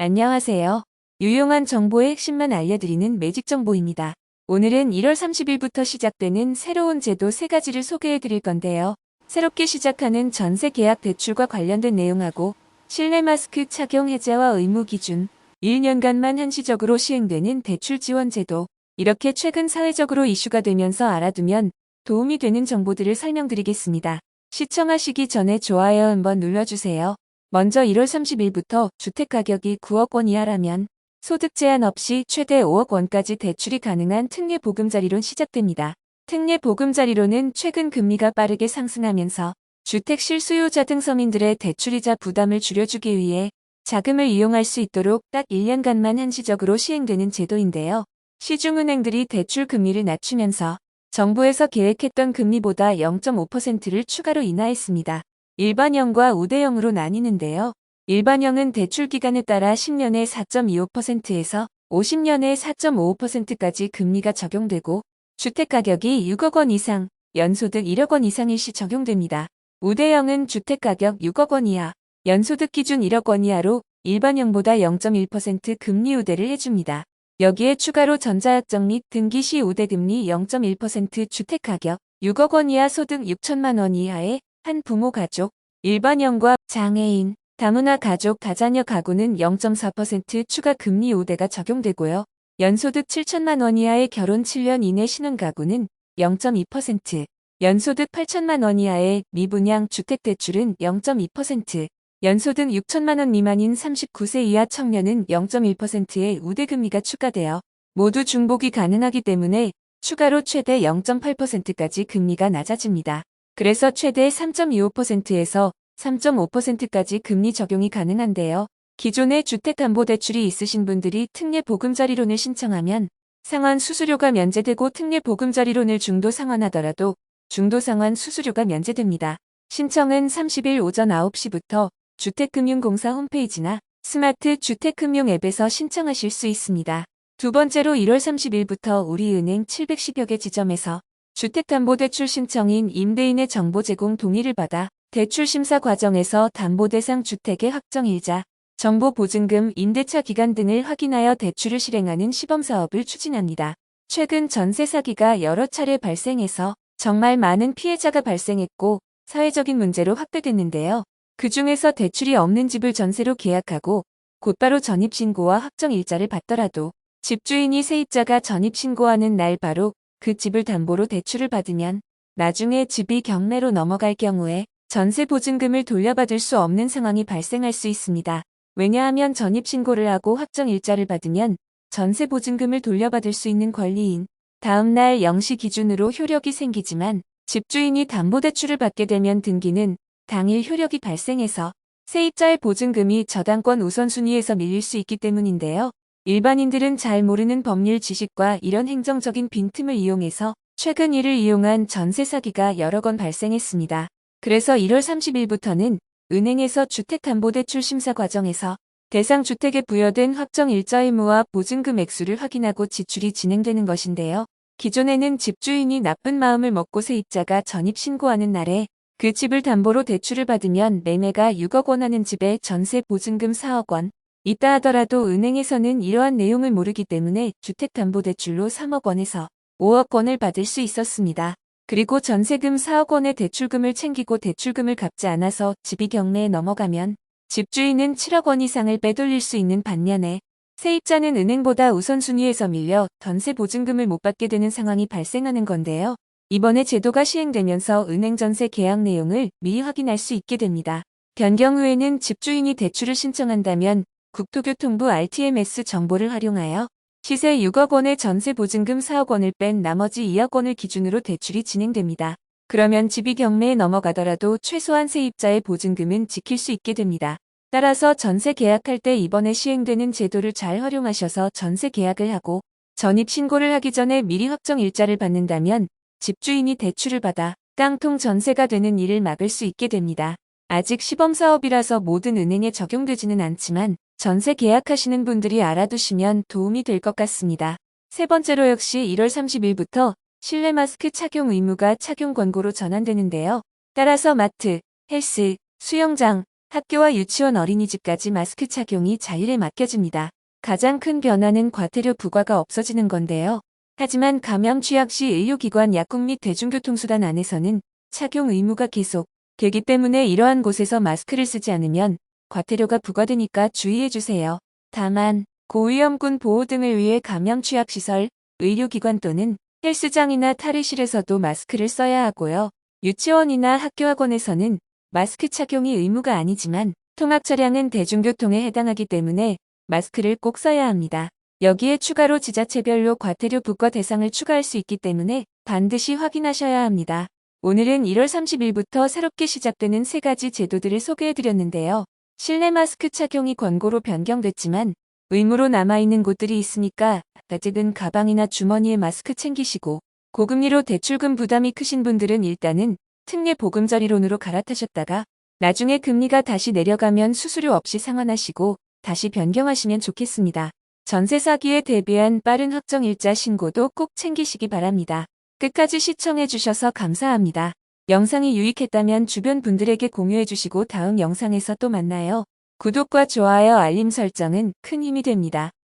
안녕하세요. 유용한 정보의 핵심만 알려드리는 매직 정보입니다. 오늘은 1월 30일부터 시작되는 새로운 제도 3가지를 소개해 드릴 건데요. 새롭게 시작하는 전세 계약 대출과 관련된 내용하고 실내 마스크 착용 해제와 의무 기준, 1년간만 한시적으로 시행되는 대출 지원 제도, 이렇게 최근 사회적으로 이슈가 되면서 알아두면 도움이 되는 정보들을 설명드리겠습니다. 시청하시기 전에 좋아요 한번 눌러주세요. 먼저 1월 30일부터 주택가격이 9억 원 이하라면 소득 제한 없이 최대 5억 원까지 대출이 가능한 특례 보금자리론 시작됩니다. 특례 보금자리론은 최근 금리가 빠르게 상승하면서 주택 실수요자 등 서민들의 대출이자 부담을 줄여주기 위해 자금을 이용할 수 있도록 딱 1년간만 한시적으로 시행되는 제도인데요. 시중은행들이 대출 금리를 낮추면서 정부에서 계획했던 금리보다 0.5%를 추가로 인하했습니다. 일반형과 우대형으로 나뉘는데요. 일반형은 대출 기간에 따라 10년에 4.25%에서 50년에 4.55%까지 금리가 적용되고 주택가격이 6억 원 이상, 연소득 1억 원 이상일 시 적용됩니다. 우대형은 주택가격 6억 원 이하, 연소득 기준 1억 원 이하로 일반형보다 0.1% 금리 우대를 해줍니다. 여기에 추가로 전자약정 및 등기 시 우대금리 0.1% 주택가격 6억 원 이하 소득 6천만 원 이하의 한 부모 가족, 일반형과 장애인, 다문화 가족 다자녀 가구는 0.4% 추가 금리 우대가 적용되고요. 연소득 7천만 원 이하의 결혼 7년 이내 신혼 가구는 0.2%, 연소득 8천만 원 이하의 미분양 주택대출은 0.2%, 연소득 6천만 원 미만인 39세 이하 청년은 0.1%의 우대금리가 추가되어 모두 중복이 가능하기 때문에 추가로 최대 0.8%까지 금리가 낮아집니다. 그래서 최대 3.25%에서 3.5%까지 금리 적용이 가능한데요. 기존에 주택담보대출이 있으신 분들이 특례 보금자리론을 신청하면 상환 수수료가 면제되고 특례 보금자리론을 중도 상환하더라도 중도 상환 수수료가 면제됩니다. 신청은 30일 오전 9시부터 주택금융공사 홈페이지나 스마트 주택금융 앱에서 신청하실 수 있습니다. 두 번째로 1월 30일부터 우리은행 710여 개 지점에서 주택담보대출 신청인 임대인의 정보 제공 동의를 받아 대출 심사 과정에서 담보대상 주택의 확정일자, 정보보증금, 임대차 기간 등을 확인하여 대출을 실행하는 시범사업을 추진합니다. 최근 전세 사기가 여러 차례 발생해서 정말 많은 피해자가 발생했고 사회적인 문제로 확대됐는데요. 그 중에서 대출이 없는 집을 전세로 계약하고 곧바로 전입신고와 확정일자를 받더라도 집주인이 세입자가 전입신고하는 날 바로 그 집을 담보로 대출을 받으면 나중에 집이 경매로 넘어갈 경우에 전세 보증금을 돌려받을 수 없는 상황이 발생할 수 있습니다. 왜냐하면 전입신고를 하고 확정일자를 받으면 전세 보증금을 돌려받을 수 있는 권리인 다음날 0시 기준으로 효력이 생기지만 집주인이 담보대출을 받게 되면 등기는 당일 효력이 발생해서 세입자의 보증금이 저당권 우선순위에서 밀릴 수 있기 때문인데요. 일반인들은 잘 모르는 법률 지식과 이런 행정적인 빈틈을 이용해서 최근 이를 이용한 전세 사기가 여러 건 발생했습니다. 그래서 1월 30일부터는 은행에서 주택담보대출 심사 과정에서 대상 주택에 부여된 확정일자 의무와 보증금 액수를 확인하고 지출이 진행되는 것인데요. 기존에는 집주인이 나쁜 마음을 먹고 세입자가 전입신고하는 날에 그 집을 담보로 대출을 받으면 매매가 6억 원 하는 집에 전세 보증금 4억 원, 있다 하더라도 은행에서는 이러한 내용을 모르기 때문에 주택담보대출로 3억 원에서 5억 원을 받을 수 있었습니다. 그리고 전세금 4억 원의 대출금을 챙기고 대출금을 갚지 않아서 집이 경매에 넘어가면 집주인은 7억 원 이상을 빼돌릴 수 있는 반면에 세입자는 은행보다 우선순위에서 밀려 전세 보증금을 못 받게 되는 상황이 발생하는 건데요. 이번에 제도가 시행되면서 은행 전세 계약 내용을 미리 확인할 수 있게 됩니다. 변경 후에는 집주인이 대출을 신청한다면 국토교통부 RTMS 정보를 활용하여 시세 6억 원의 전세 보증금 4억 원을 뺀 나머지 2억 원을 기준으로 대출이 진행됩니다. 그러면 집이 경매에 넘어가더라도 최소한 세입자의 보증금은 지킬 수 있게 됩니다. 따라서 전세 계약할 때 이번에 시행되는 제도를 잘 활용하셔서 전세 계약을 하고 전입신고를 하기 전에 미리 확정일자를 받는다면 집주인이 대출을 받아 깡통 전세가 되는 일을 막을 수 있게 됩니다. 아직 시범사업이라서 모든 은행에 적용되지는 않지만 전세 계약하시는 분들이 알아두시면 도움이 될 것 같습니다. 세 번째로 역시 1월 30일부터 실내 마스크 착용 의무가 착용 권고로 전환되는데요. 따라서 마트, 헬스, 수영장, 학교와 유치원 어린이집까지 마스크 착용이 자율에 맡겨집니다. 가장 큰 변화는 과태료 부과가 없어지는 건데요. 하지만 감염 취약 시 의료기관, 약국 및 대중교통수단 안에서는 착용 의무가 계속 되기 때문에 이러한 곳에서 마스크를 쓰지 않으면 과태료가 부과되니까 주의해주세요. 다만 고위험군 보호 등을 위해 감염 취약 시설, 의료기관 또는 헬스장이나 탈의실에서도 마스크를 써야 하고요. 유치원이나 학교학원에서는 마스크 착용이 의무가 아니지만 통학 차량은 대중교통에 해당하기 때문에 마스크를 꼭 써야 합니다. 여기에 추가로 지자체별로 과태료 부과 대상을 추가할 수 있기 때문에 반드시 확인하셔야 합니다. 오늘은 1월 30일부터 새롭게 시작되는 3가지 제도들을 소개해드렸는데요. 실내 마스크 착용이 권고로 변경됐지만 의무로 남아있는 곳들이 있으니까 아직은 가방이나 주머니에 마스크 챙기시고, 고금리로 대출금 부담이 크신 분들은 일단은 특례 보금자리론으로 갈아타셨다가 나중에 금리가 다시 내려가면 수수료 없이 상환하시고 다시 변경하시면 좋겠습니다. 전세 사기에 대비한 빠른 확정일자 신고도 꼭 챙기시기 바랍니다. 끝까지 시청해주셔서 감사합니다. 영상이 유익했다면 주변 분들에게 공유해주시고 다음 영상에서 또 만나요. 구독과 좋아요, 알림 설정은 큰 힘이 됩니다.